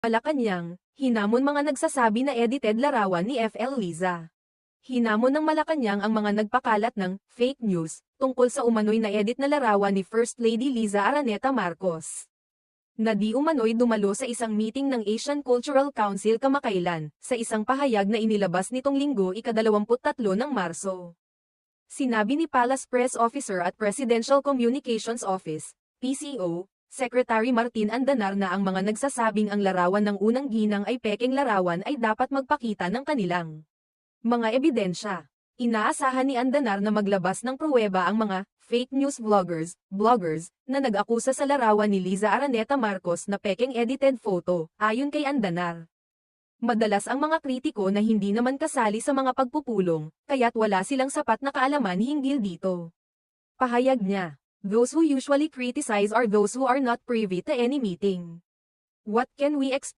Malacanang, hinamon mga nagsasabi na edited larawan ni FL Liza. Hinamon ng Malacanang ang mga nagpakalat ng fake news tungkol sa umano'y na edit na larawan ni First Lady Liza Araneta Marcos. Na di umano'y dumalo sa isang meeting ng Asian Cultural Council kamakailan, sa isang pahayag na inilabas nitong Linggo ika-23 ng Marso. Sinabi ni Palace Press Officer at Presidential Communications Office, PCO, Secretary Martin Andanar na ang mga nagsasabing ang larawan ng unang ginang ay pekeng larawan ay dapat magpakita ng kanilang mga ebidensya. Inaasahan ni Andanar na maglabas ng pruweba ang mga fake news bloggers, na nag-akusa sa larawan ni Liza Araneta Marcos na pekeng edited photo, ayon kay Andanar. Madalas ang mga kritiko na hindi naman kasali sa mga pagpupulong, kaya't wala silang sapat na kaalaman hinggil dito. Pahayag niya, "Those who usually criticize are those who are not privy to any meeting. What can we expect